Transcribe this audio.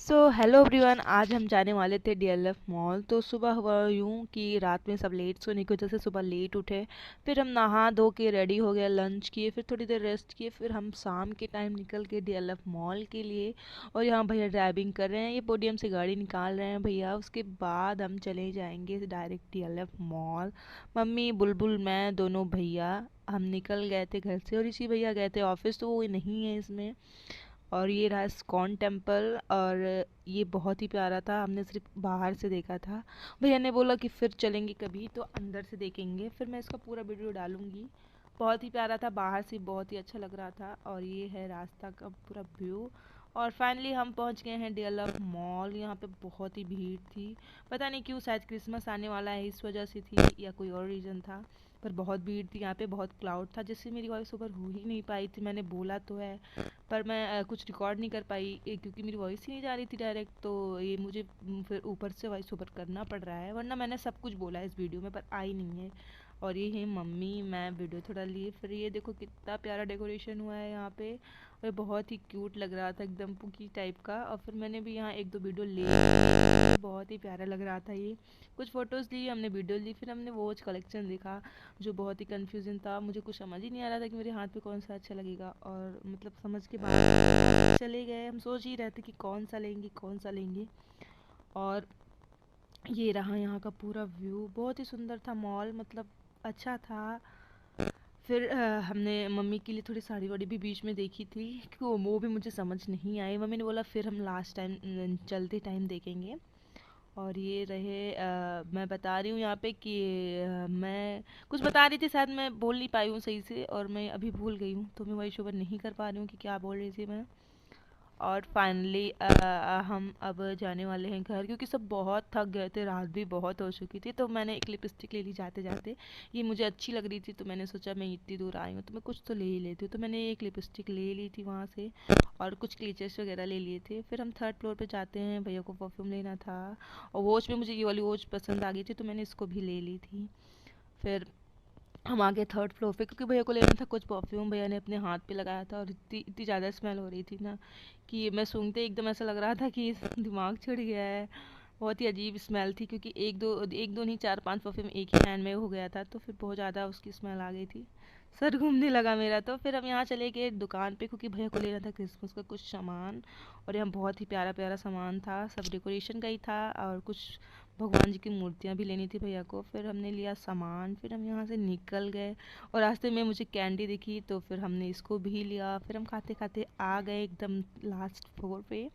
Hello everyone, आज हम जाने वाले थे डीएलएफ मॉल। तो सुबह हुआ यूं कि रात में सब लेट सोने की वजह से सुबह लेट उठे। फिर हम नहा धो के रेडी हो गए, लंच किए, फिर थोड़ी देर रेस्ट किए, फिर हम शाम के टाइम निकल गए डीएलएफ मॉल के लिए। और यहाँ भैया ड्राइविंग कर रहे हैं, ये पोडियम से गाड़ी निकाल रहे हैं भैया। उसके बाद हम चले जाएंगे डायरेक्ट डीएलएफ मॉल। मम्मी, बुलबुल, मैं, दोनों भैया हम निकल गए थे घर से, और इसी भैया गए थे ऑफिस, तो वो नहीं है इसमें। और ये रहा इस्कॉन टेम्पल, और ये बहुत ही प्यारा था, हमने सिर्फ बाहर से देखा था। भैया ने बोला कि फिर चलेंगे कभी तो अंदर से देखेंगे, फिर मैं इसका पूरा वीडियो डालूंगी। बहुत ही प्यारा था, बाहर से बहुत ही अच्छा लग रहा था। और ये है रास्ता का पूरा व्यू। और फाइनली हम पहुंच गए हैं डीएलएफ मॉल। यहाँ पे बहुत ही भीड़ थी, पता नहीं क्यों, शायद क्रिसमस आने वाला है इस वजह से थी, या कोई और रीज़न था। पर बहुत भीड़ थी यहाँ पे, बहुत क्राउड था, जिससे मेरी वॉइस ओवर हो ही नहीं पाई थी। मैंने बोला तो है, पर मैं कुछ रिकॉर्ड नहीं कर पाई, क्योंकि मेरी वॉइस ही नहीं जा रही थी डायरेक्ट। तो ये मुझे फिर ऊपर से वॉइस ओवर करना पड़ रहा है, वरना मैंने सब कुछ बोला है इस वीडियो में, पर आई नहीं है। और ये है मम्मी, मैं वीडियो थोड़ा लिए। फिर ये देखो कितना प्यारा डेकोरेशन हुआ है यहाँ पे, और बहुत ही क्यूट लग रहा था, एकदम पुकी टाइप का। और फिर मैंने भी यहाँ एक दो वीडियो ले ली, बहुत ही प्यारा लग रहा था ये। कुछ फ़ोटोज़ ली हमने, वीडियो ली, फिर हमने वॉच कलेक्शन देखा, जो बहुत ही कन्फ्यूजन था। मुझे कुछ समझ ही नहीं आ रहा था कि मेरे हाथ पे कौन सा अच्छा लगेगा, और मतलब समझ के बाद चले गए। हम सोच ही रहे थे कि कौन सा लेंगे, कौन सा लेंगे। और ये रहा यहाँ का पूरा व्यू, बहुत ही सुंदर था मॉल, मतलब अच्छा था। फिर हमने मम्मी के लिए थोड़ी साड़ी वाड़ी भी बीच में देखी थी, क्योंकि वो भी मुझे समझ नहीं आई। मम्मी ने बोला फिर हम लास्ट टाइम चलते टाइम देखेंगे। और ये रहे मैं बता रही हूँ यहाँ पे कि मैं कुछ बता रही थी, शायद मैं बोल नहीं पाई हूँ सही से, और मैं अभी भूल गई हूँ, तो मैं वही शोवर नहीं कर पा रही हूँ कि क्या बोल रही थी मैं। और फाइनली हम अब जाने वाले हैं घर, क्योंकि सब बहुत थक गए थे, रात भी बहुत हो चुकी थी। तो मैंने एक लिपस्टिक ले ली जाते जाते, ये मुझे अच्छी लग रही थी, तो मैंने सोचा मैं इतनी दूर आई हूँ तो मैं कुछ तो ले ही लेती हूँ। तो मैंने एक लिपस्टिक ले ली थी वहाँ से, और कुछ क्लीचर्स वगैरह ले लिए थे। फिर हम थर्ड फ्लोर पे जाते हैं, भैया को परफ्यूम लेना था। और वॉच में मुझे ये वाली वॉच पसंद आ गई थी, तो मैंने इसको भी ले ली थी। फिर हम आ गए थर्ड फ्लोर पे, क्योंकि भैया को लेना था कुछ परफ्यूम, भैया ने अपने हाथ पे लगाया था, और इतनी इतनी ज़्यादा स्मेल हो रही थी ना, कि मैं सूंघते एकदम ऐसा लग रहा था कि दिमाग छिड़ गया है। बहुत ही अजीब स्मेल थी, क्योंकि एक दो नहीं, चार पांच परफ्यूम एक ही हैंड में हो गया था, तो फिर बहुत ज़्यादा उसकी स्मेल आ गई थी। सर घूमने लगा मेरा। तो फिर हम यहाँ चले गए दुकान पे, क्योंकि भैया को लेना था क्रिसमस का कुछ सामान। और यहाँ बहुत ही प्यारा प्यारा सामान था, सब डेकोरेशन का ही था, और कुछ भगवान जी की मूर्तियाँ भी लेनी थी भैया को। फिर हमने लिया सामान, फिर हम यहाँ से निकल गए। और रास्ते में मुझे कैंडी दिखी, तो फिर हमने इसको भी लिया। फिर हम खाते खाते आ गए एकदम लास्ट फ्लोर पे।